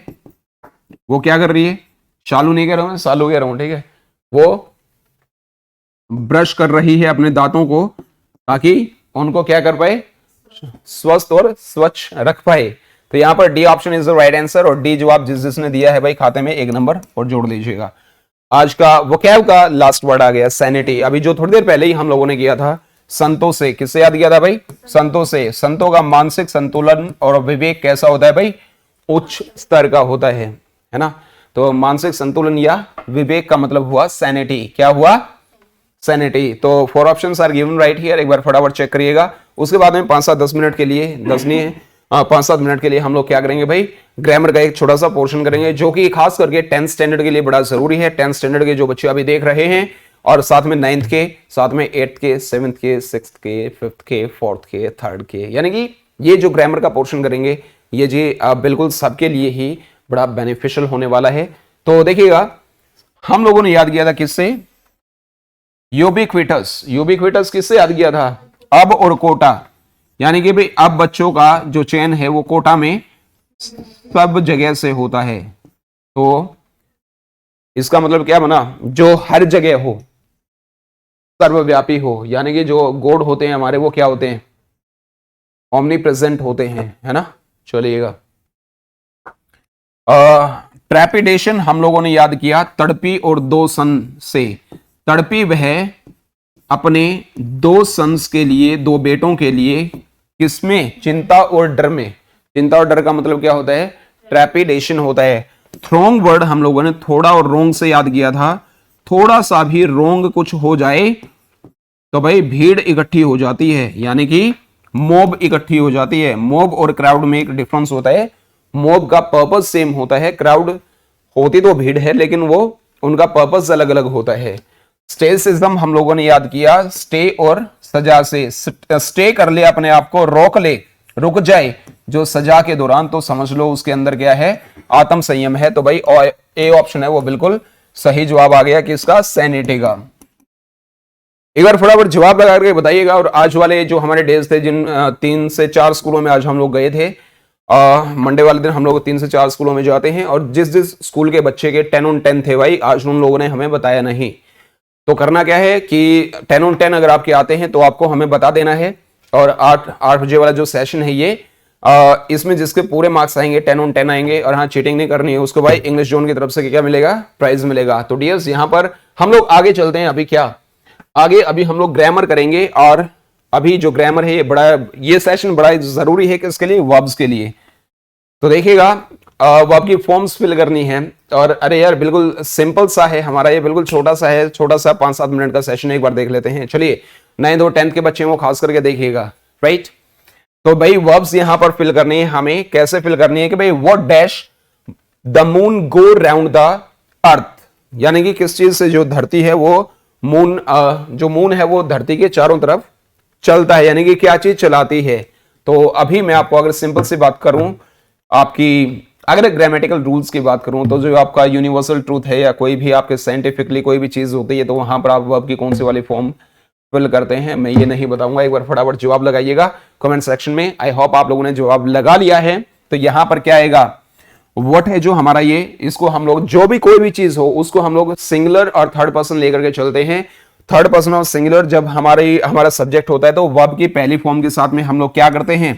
वो क्या कर रही है? शालू नहीं कह रहा हूं, सालू कह रहा हूं, ठीक है। वो ब्रश कर रही है अपने दांतों को ताकि उनको क्या कर पाए? स्वस्थ और स्वच्छ रख पाए। तो यहां पर D option is the right answer, और डी जवाब जिस जिसने दिया है भाई खाते में 1 नंबर और जोड़ लीजिएगा। आज का वोकैब का लास्ट वर्ड आ गया सैनिटी। अभी जो थोड़ी देर पहले ही हम लोगों ने किया था संतों से। किससे याद किया था भाई? संतों से। संतों का मानसिक संतुलन और विवेक कैसा होता है भाई? उच्च स्तर का होता है ना। तो मानसिक संतुलन या विवेक का मतलब हुआ सैनिटी। क्या हुआ? सैनिटी। तो 4 options are given right here, एक बार फटाफट चेक करिएगा। उसके बाद में 5-7-10 मिनट के लिए 10 नहीं है 5-7 मिनट के लिए हम लोग क्या करेंगे भाई, ग्रामर का एक छोटा सा पोर्शन करेंगे, जो कि खास करके 10th स्टैंडर्ड के लिए बड़ा जरूरी है। 10th स्टैंडर्ड के जो बच्चे अभी देख रहे हैं, और साथ में 9th के, साथ में 8th के, 7th के, 6th के, 5th के, 4th के, 3rd के, यानी कि ये जो ग्रामर का पोर्शन करेंगे ये जी बिल्कुल सबके लिए ही बड़ा बेनिफिशियल होने वाला है। तो देखिएगा, हम लोगों ने याद किया था किससे? यूबिक्विटस। यूबिक्विटस किससे याद किया था? अब और कोटा, यानी कि भाई अब बच्चों का जो चयन है वो कोटा में सब जगह से होता है। तो इसका मतलब क्या बना? जो हर जगह हो, सर्वव्यापी हो, यानी कि जो गॉड होते हैं हमारे वो क्या होते हैं? ओमनी प्रेजेंट होते हैं, है ना। चलिएगा, ट्रेपिडेशन हम लोगों ने याद किया तड़पी और 2 सन से। तड़पी वह अपने 2 सन्स के लिए, 2 बेटों के लिए, किसमें? चिंता और डर में। चिंता और डर का मतलब क्या होता है? ट्रेपिडेशन होता है। थ्रोंग वर्ड हम लोगों ने थोड़ा और रोंग से याद किया था। थोड़ा सा भी रोंग कुछ हो जाए तो भाई भीड़ इकट्ठी हो जाती है, यानी कि मॉब इकट्ठी हो जाती है। मॉब और क्राउड में एक डिफरेंस होता है। मॉब का पर्पस सेम होता है, क्राउड होती तो भीड़ है लेकिन वो उनका पर्पस अलग अलग होता है। स्टेसिज्म हम लोगों ने याद किया स्टे और सजा से। स्टे कर ले, अपने आप को रोक ले, रुक जाए जो सजा के दौरान, तो समझ लो उसके अंदर क्या है? आत्म संयम है। तो भाई ए ऑप्शन है वो बिल्कुल सही जवाब आ गया किसका? सैनिटी का। एक बार फटाफट जवाब लगा करके बताइएगा। और आज वाले जो हमारे डेज थे, जिन 3 से 4 स्कूलों में आज हम लोग गए थे, मंडे वाले दिन हम लोग 3 से 4 स्कूलों में जाते हैं, और जिस जिस स्कूल के बच्चे के 10 on 10 थे भाई, आज उन लोगों ने हमें बताया नहीं। तो करना क्या है कि 10 on 10 अगर आपके आते हैं तो आपको हमें बता देना है। और 8 बजे वाला जो सेशन है ये, इसमें जिसके पूरे मार्क्स आएंगे 10 on 10 आएंगे, और हाँ चीटिंग नहीं करनी है उसको भाई, इंग्लिश जोन की तरफ से क्या मिलेगा? प्राइज मिलेगा। तो डियर्स, यहाँ पर हम लोग आगे चलते हैं। अभी क्या आगे? अभी हम लोग ग्रामर करेंगे, और अभी जो ग्रामर है ये सेशन बड़ा जरूरी है किसके लिए? वर्ब्स के लिए। तो देखिएगा, वर्ब की फॉर्म्स फिल करनी है, और अरे यार बिल्कुल सिंपल सा है हमारा, ये बिल्कुल छोटा सा है, छोटा सा 5-7 मिनट का सेशन, एक बार देख लेते हैं। चलिए, 9th और 10th के बच्चे वो खास करके देखिएगा, राइट। तो भाई वर्ब्स यहां पर फिल करनी है हमें। कैसे फिल करनी है कि भाई what dash the moon go round the earth, यानी कि किस चीज से जो धरती है वो मून, जो मून है वो धरती के चारों तरफ चलता है, यानी कि क्या चीज चलाती है। तो अभी मैं आपको अगर सिंपल सी बात करूं, आपकी अगर ग्रामेटिकल रूल्स की बात करूं, तो जो आपका यूनिवर्सल ट्रूथ है, या कोई भी आपके साइंटिफिकली कोई भी चीज होती है, तो वहां पर आप वर्ब की कौन सी वाली फॉर्म फिल करते हैं, मैं ये नहीं बताऊंगा। एक बार फटाफट जवाब लगाइएगा कमेंट सेक्शन में। आई होप आप लोगों ने जवाब लगा लिया है। तो यहां पर क्या आएगा? व्हाट है जो हमारा ये, इसको हम लोग जो भी कोई भी चीज हो उसको हम लोग सिंगुलर और थर्ड पर्सन लेकर के चलते हैं। थर्ड पर्सन और सिंगुलर जब हमारा सब्जेक्ट होता है, तो वर्ब की पहली फॉर्म के साथ में हम लोग क्या करते हैं?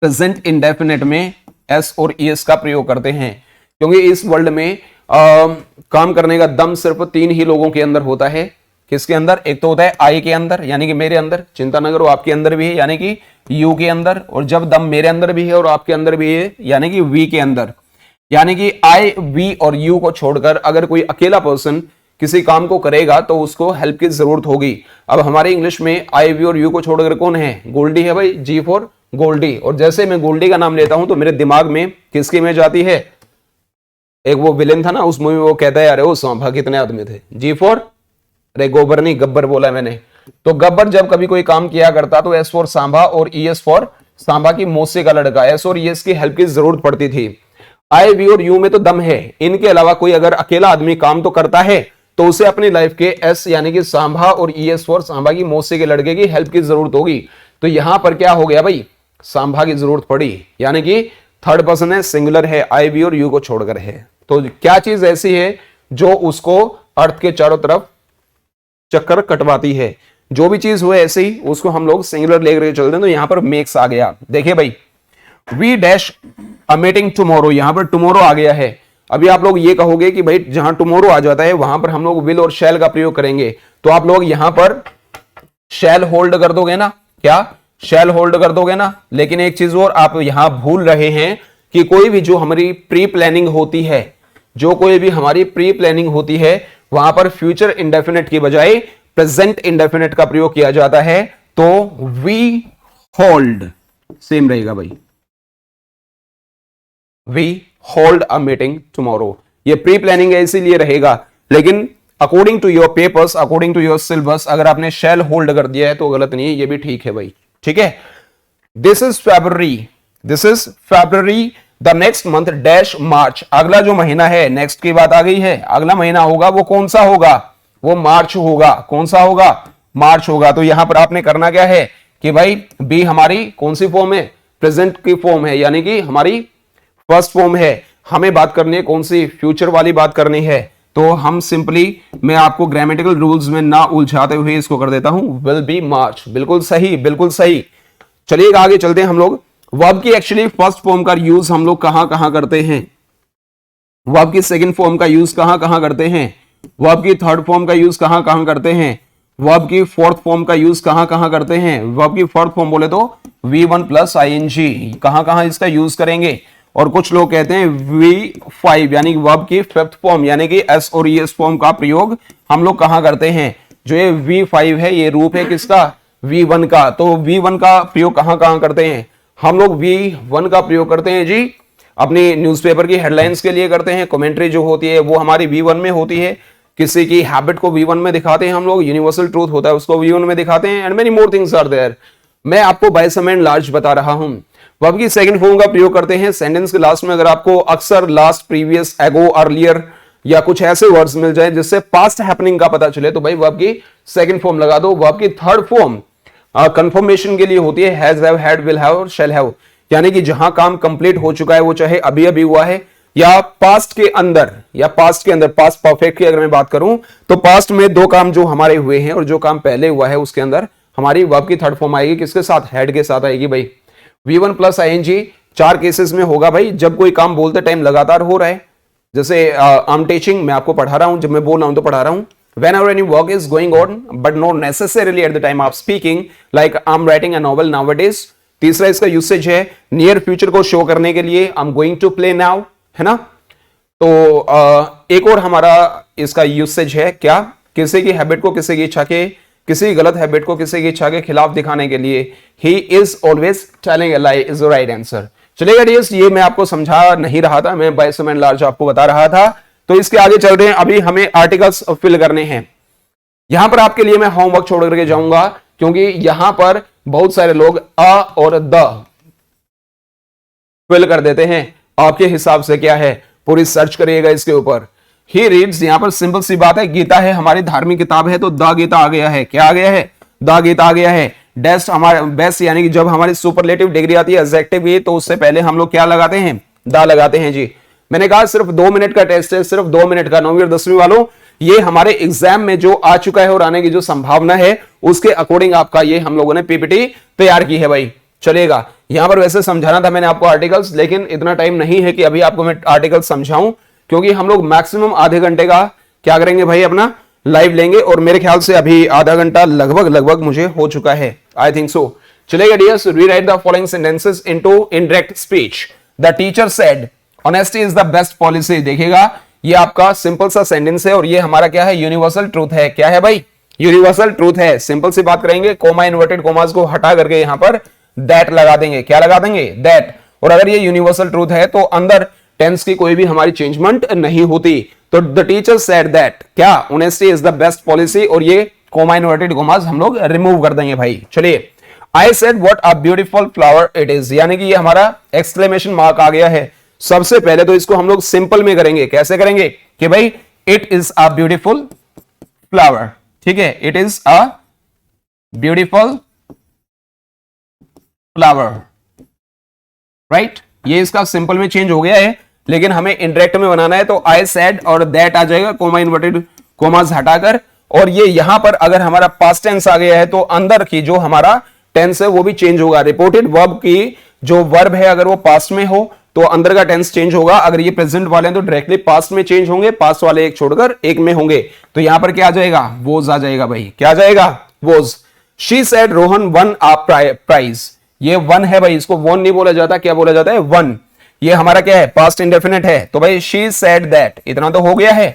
प्रेजेंट इंडेफिनिट में एस और ईएस का प्रयोग करते हैं, क्योंकि इस वर्ल्ड में काम करने का दम सिर्फ 3 ही लोगों के अंदर होता है। किसके अंदर? एक तो होता है आई के अंदर, यानी कि मेरे अंदर, चिंता न करो आपके अंदर भी है, यानी कि यू के अंदर, और जब दम मेरे अंदर भी है और आपके अंदर भी है, यानी कि वी के अंदर। यानी कि आई, वी और यू को छोड़कर अगर कोई अकेला पर्सन किसी काम को करेगा तो उसको हेल्प की जरूरत होगी। अब हमारे इंग्लिश में आई, वी और यू को छोड़कर कौन है? गोल्डी है भाई, जी फॉर गोल्डी। और जैसे मैं गोल्डी का नाम लेता हूं तो मेरे दिमाग में किसकी इमेज आती है? एक वो विलेन था ना उस मूवी में, वो कहता है अरे वो सांभा कितने आदमी थे, जी फॉर, अरे गोबर नहीं गब्बर बोला मैंने। तो गब्बर जब कभी कोई काम किया करता तो एस फॉर सांभा और ईएस फॉर सांभा की मौसी का लड़का, एस और ईएस की हेल्प की जरूरत पड़ती थी। आई, वी और यू में तो दम है, इनके अलावा कोई अगर अकेला आदमी काम तो करता है तो उसे अपनी लाइफ के एस यानी कि सांभा और ईएस फॉर सांभा की मौसी के लड़के की हेल्प की जरूरत होगी। तो यहां पर क्या हो गया भाई? सांभा की जरूरत पड़ी, यानी कि थर्ड पर्सन है, सिंगुलर है, आई, वी और यू को छोड़कर है। तो क्या चीज ऐसी है जो उसको अर्थ के चारों तरफ चक्कर कटवाती है? जो भी चीज हो ऐसे ही उसको हम लोग सिंगुलर लेकर के चलते हैं। तो यहां पर मेक्स आ गया। देखिए भाई, we dash a meeting tomorrow, यहां पर टुमारो आ गया है। अभी आप लोग ये कहोगे कि भाई जहां टुमारो आ जाता है वहां पर हम लोग विल और शैल का प्रयोग करेंगे, तो आप लोग यहां पर शैल होल्ड कर दोगे ना? क्या शैल होल्ड कर दोगे ना? लेकिन एक चीज और आप यहां भूल रहे हैं कि कोई भी जो हमारी प्री प्लानिंग होती है, जो कोई भी हमारी प्री प्लानिंग होती है वहां पर फ्यूचर इंडेफिनिट की बजाय प्रेजेंट इंडेफिनिट का प्रयोग किया जाता है, तो वी होल्ड सेम रहेगा भाई, we hold a meeting tomorrow. ये प्री प्लानिंग है इसीलिए रहेगा, लेकिन according to your papers, according to your syllabus, अगर आपने शैल होल्ड कर दिया है तो गलत नहीं है, ये भी ठीक है भाई, ठीक है। This is February, this is February, the next month dash March, अगला जो महीना है, नेक्स्ट की बात आ गई है, अगला महीना होगा वो कौन सा होगा, वो मार्च होगा। कौन सा होगा, मार्च होगा। तो यहां पर आपने करना क्या है कि भाई बी हमारी कौन सी फॉर्म है, प्रेजेंट की फॉर्म है, यानी कि हमारी फर्स्ट फॉर्म है। हमें बात करनी है कौन सी, फ्यूचर वाली बात करनी है। तो हम सिंपली, मैं आपको ग्रामेटिकल रूल्स में ना उलझाते हुए इसको कर देता हूं, विल बी मार्च। बिल्कुल सही, बिल्कुल सही। चलिए आगे चलते हैं हम लोग। वर्ब की एक्चुअली फर्स्ट फॉर्म का यूज हम लोग कहां कहां करते हैं, वर्ब की सेकंड फॉर्म का यूज कहां कहां करते हैं, वर्ब की थर्ड फॉर्म का यूज कहां कहां करते हैं, वर्ब की फोर्थ फॉर्म का यूज कहां कहां करते हैं। वर्ब की फोर्थ फॉर्म बोले तो V1 प्लस ING, कहां कहां इसका यूज करेंगे। और कुछ लोग कहते हैं V5 यानी वर्ब की फिफ्थ फॉर्म यानी कि S और ES फॉर्म का प्रयोग हम लोग कहां करते हैं। जो ये V5 है ये रूप है किसका, V1 का। तो V1 का प्रयोग कहां कहां करते हैं हम लोग, V1 का प्रयोग करते हैं जी अपनी न्यूज़पेपर की हेडलाइंस के लिए करते हैं। कमेंट्री जो होती है वो हमारी V1 में होती है। किसी की हैबिट को V1 में दिखाते हैं हम लोग, यूनिवर्सल ट्रूथ होता है उसको V1 में दिखाते हैं, and many more things are there. मैं आपको बाय सम एंड लार्ज बता रहा हूं। वर्ब की सेकंड फॉर्म का प्रयोग करते हैं सेंटेंस के लास्ट में। अगर आपको अक्सर लास्ट, प्रीवियस, एगो, अर्लियर या कुछ ऐसे वर्ड्स मिल जाए जिससे पास्ट हैपनिंग का पता चले तो भाई वर्ब की सेकंड फॉर्म लगा दो। वर्ब की थर्ड फॉर्म कंफर्मेशन के लिए होती है has, have, had, will have और शैल हैव, यानी कि जहां काम कंप्लीट हो चुका है वो चाहे अभी अभी हुआ है या पास्ट के अंदर, या पास्ट के अंदर, पास्ट परफेक्ट की अगर मैं बात करूं तो पास्ट में दो काम जो हमारे हुए हैं और जो काम पहले हुआ है उसके अंदर हमारी वर्ब की थर्ड फॉर्म आएगी। किसके साथ, हेड के साथ आएगी भाई। V1 प्लस ING चार केसेस में होगा भाई, जब कोई काम बोलते टाइम लगातार हो रहा है, जैसे आई एम टीचिंग, मैं आपको पढ़ा रहा हूं, जब मैं बोल रहा हूं तो पढ़ा रहा हूं। Whenever any work is going on, but not necessarily at the time of speaking, like I'm writing a novel nowadays। तीसरा इसका यूसेज है नियर फ्यूचर को शो करने के लिए, I'm going to play now, है ना। तो एक और हमारा इसका यूसेज है क्या, किसी की हैबिट को, किसी की इच्छा के, किसी गलत हैबिट को किसी की इच्छा के खिलाफ दिखाने के लिए he is always telling a lie is the right answer। चलेगा डियर्स, ये मैं आपको समझा नहीं रहा था, मैं बाय सम एंड लार्ज आपको बता रहा था। तो इसके आगे चल रहे हैं, अभी हमें आर्टिकल्स फिल करने हैं। यहां पर आपके लिए मैं होमवर्क छोड़ करके जाऊंगा क्योंकि यहां पर बहुत सारे लोग अ और द फिल कर देते हैं। आपके हिसाब से क्या है, पूरी सर्च करिएगा इसके ऊपर। ही रीड्स, यहां पर सिंपल सी बात है, गीता है हमारी धार्मिक किताब है तो द गीता आ गया है। क्या आ गया है, द गीता आ गया है। बेस्ट हमारे बेस्ट यानी कि जब हमारी सुपरलेटिव डिग्री आती है एडजेक्टिव की, तो उससे पहले हम लोग क्या लगाते हैं, द लगाते हैं जी। मैंने कहा सिर्फ 2 मिनट का टेस्ट है, सिर्फ 2 मिनट का। 9वीं और 10वीं वालों, ये हमारे एग्जाम में जो आ चुका है और आने की जो संभावना है उसके अकॉर्डिंग आपका ये हम लोगों ने पीपीटी तैयार की है भाई। चलेगा, यहां पर वैसे समझाना था मैंने आपको आर्टिकल्स, लेकिन इतना टाइम नहीं है कि अभी आपको मैं आर्टिकल्स समझाऊं, क्योंकि हम लोग मैक्सिमम आधे घंटे का क्या करेंगे भाई, अपना लाइव लेंगे। और मेरे ख्याल से अभी आधा घंटा लगभग मुझे हो चुका है, आई थिंक सो। चलेगा dears, rewrite the following sentences into indirect speech. The teacher said honesty is the best policy. देखिएगा, ये आपका सिंपल सा सेंटेंस है और ये हमारा क्या है, यूनिवर्सल ट्रूथ है। क्या है भाई, यूनिवर्सल ट्रूथ है। सिंपल सी बात करेंगे, कोमा इन्वर्टेड कोमास को हटा करके यहां पर दैट लगा देंगे। क्या लगा देंगे, दैट। और अगर ये यूनिवर्सल ट्रूथ है तो अंदर टेंस की कोई भी हमारी चेंजमेंट नहीं होती। तो द टीचर सेड दैट, क्या, honesty is the best policy, और ये कोमा इन्वर्टेड कोमास हम लोग रिमूव कर देंगे भाई। चलिए, I said what a beautiful flower it is, यानी कि ये हमारा एक्सक्लेमेशन मार्क आ गया है। सबसे पहले तो इसको हम लोग सिंपल में करेंगे। कैसे करेंगे कि भाई it is a beautiful flower, ठीक है, it is a beautiful flower, right. ये इसका सिंपल में चेंज हो गया है, लेकिन हमें इंडायरेक्ट में बनाना है तो आई सेड और दैट आ जाएगा, कोमा इन्वर्टेड कोमास हटाकर। और ये यहां पर अगर हमारा पास्ट टेंस आ गया है तो अंदर की जो हमारा टेंस है वो भी चेंज होगा। रिपोर्टेड वर्ब की जो वर्ब है अगर वो पास्ट में हो तो अंदर का टेंस चेंज होगा। अगर ये प्रेजेंट वाले हैं तो डायरेक्टली पास्ट में चेंज होंगे, पास्ट वाले एक छोड़कर एक में होंगे। तो यहां पर क्या आ जाएगा, वोज आ जाएगा भाई। क्या आ जाएगा, was. She said Rohan won a prize. ये वन है भाई, इसको वन नहीं बोला जाता, क्या बोला जाता है, वन। ये हमारा क्या है, पास्ट इंडेफिनिट है। तो भाई शी सेड दैट, इतना तो हो गया है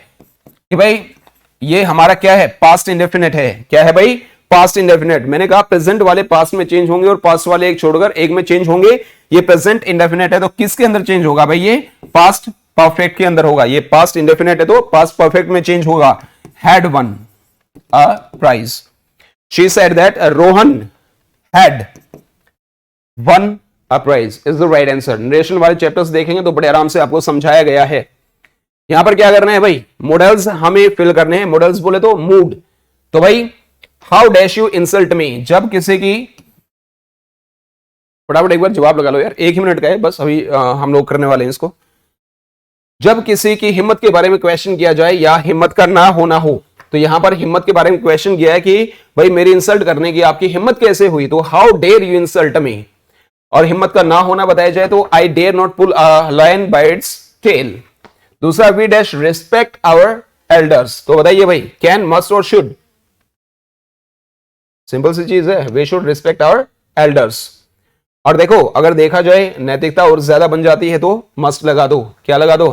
कि भाई ये हमारा क्या है, पास्ट इंडेफिनिट है। क्या है भाई, पास्ट इंडेफिनिट। मैंने कहा प्रेजेंट वाले पास्ट में चेंज होंगे और पास्ट वाले एक छोड़कर एक में चेंज होंगे। ये प्रेजेंट इंडेफिनिट है तो किसके अंदर चेंज होगा भाई, ये पास्ट परफेक्ट के अंदर होगा। ये पास्ट इंडेफिनिट है तो पास्ट परफेक्ट में चेंज होगा। Had won a prize, she said that Rohan had won a prize is the right answer. Narration वाले चैप्टर्स देखेंगे तो बड़े आराम से आपको समझाया गया है। यहां पर क्या करना है भाई, मॉडल्स हमें फिल करने हैं। मॉडल्स बोले तो मूड। तो भाई हाउ डैश यू इंसल्ट मी, जब किसी की, फटाफट एक बार जवाब लगा लो यार, 1 ही मिनट का है बस, अभी हम लोग करने वाले हैं इसको। जब किसी की हिम्मत के बारे में क्वेश्चन किया जाए या हिम्मत का ना होना हो, तो यहां पर हिम्मत के बारे में क्वेश्चन किया है कि भाई मेरी इंसल्ट करने की आपकी हिम्मत कैसे हुई, तो how dare you insult me. और हिम्मत का ना होना बताया जाए तो I dare not pull a lion by its tail. दूसरा, we dash respect our elders, तो बताइए भाई कैन, मस्ट और शुड। सिंपल सी चीज है, we should respect our elders. और देखो अगर देखा जाए नैतिकता और ज्यादा बन जाती है तो मस्ट लगा दो। क्या लगा दो,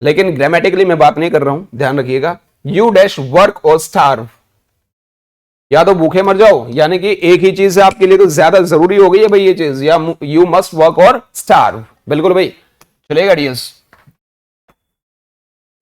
लेकिन ग्रामेटिकली मैं बात नहीं कर रहा हूं, ध्यान रखिएगा। यू डैश वर्क और स्टार्व, या तो भूखे मर जाओ, यानी कि एक ही चीज है आपके लिए तो ज्यादा जरूरी हो गई है भाई ये चीज, या यू मस्ट वर्क और स्टार्व। बिल्कुल भाई चलेगा डियर्स।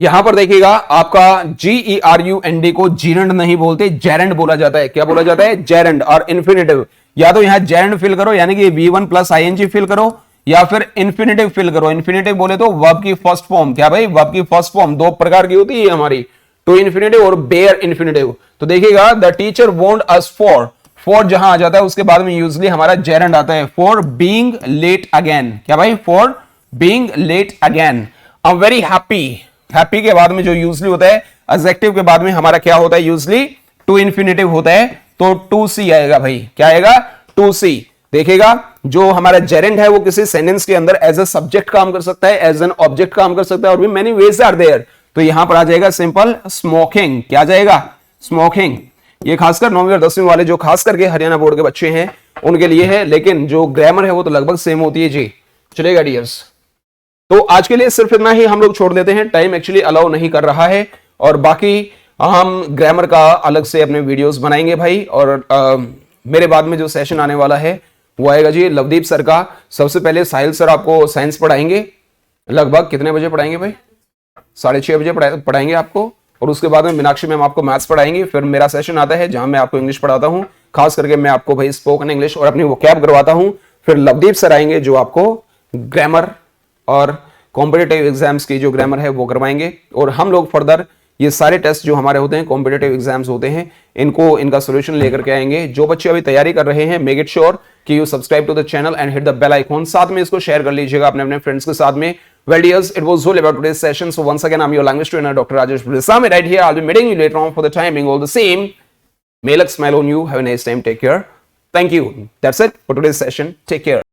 यहां पर देखिएगा आपका GERUND को जीरंड नहीं बोलते, जेरंड बोला जाता है। क्या बोला जाता है, जेरंड। और इन्फिनेटिव, या तो यहां जेरंड फिल करो यानी कि V1 प्लस ING फिल करो, या फिर इन्फिनेटिव फिल करो। इन्फिनेटिव बोले तो वर्ब की फर्स्ट फॉर्म। क्या भाई, वर्ब की फर्स्ट फॉर्म 2 प्रकार की होती है हमारी, टू इन्फिनेटिव और बेयर इन्फिनेटिव। तो देखिएगा the teacher want us for जहां आ जाता है उसके बाद में यूजली हमारा जेरंड आता है, फॉर बीइंग लेट अगेन। क्या भाई, for being late again. I am very happy, happy के बाद में जो यूजली होता है एडजेक्टिव के बाद में हमारा क्या होता है, यूजली टू इन्फिनेटिव होता है, तो टू सी आएगा भाई। क्या आएगा, टू सी। देखिएगा जो हमारा जेरेंड है वो किसी सेंटेंस के अंदर एज अ सब्जेक्ट काम कर सकता है, एज एन ऑब्जेक्ट काम कर सकता है, और भी मेनी वेज आर देयर। तो यहां पर आ जाएगा सिंपल स्मोकिंग। क्या जाएगा, स्मोकिंग। ये खासकर 9वीं और 10वीं वाले जो खास करके हरियाणा बोर्ड के बच्चे हैं उनके लिए है, लेकिन जो ग्रामर है वो तो लगभग सेम होती है जी। चलेगा डियर्स, तो आज के लिए सिर्फ इतना ही हम लोग छोड़ देते हैं, टाइम एक्चुअली अलाउ नहीं कर रहा है। और बाकी हम ग्रामर का अलग से अपने वीडियोस बनाएंगे भाई। और मेरे बाद में जो सेशन आने वाला है वो आएगा जी लवदीप सर का। सबसे पहले साहिल सर आपको साइंस पढ़ाएंगे, लगभग कितने बजे पढ़ाएंगे भाई, 6:30 बजे पढ़ाएंगे आपको। और उसके बाद में मीनाक्षी मैम आपको मैथ्स पढ़ाएंगे। फिर मेरा सेशन आता है जहां मैं आपको इंग्लिश पढ़ाता हूं, खास करके मैं आपको भाई स्पोकन इंग्लिश और अपनी वोकैब करवाता हूं। फिर लवदीप सर आएंगे जो आपको ग्रामर और कॉम्पिटिटिव एग्जाम्स की जो ग्रामर है वो करवाएंगे। और हम लोग फर्दर ये सारे टेस्ट जो हमारे होते हैं, कॉम्पिटिटिव एग्जाम्स होते हैं, इनका सोल्यूशन लेकर के आएंगे। जो बच्चे अभी तैयारी कर रहे हैं, मेक इट श्योर कि you subscribe to the channel and hit the bell icon. साथ में इसको शेयर कर लीजिएगा अपने अपने फ्रेंड्स के साथ में। Well dears, it was all about today's session. So once again, I'm your language trainer, Dr. Rajesh Pradesami, right here. I'll be meeting you later on for the timing all the same. May luck smile on you. Have a nice time. Take care. Thank you. That's it for today's session. Take care.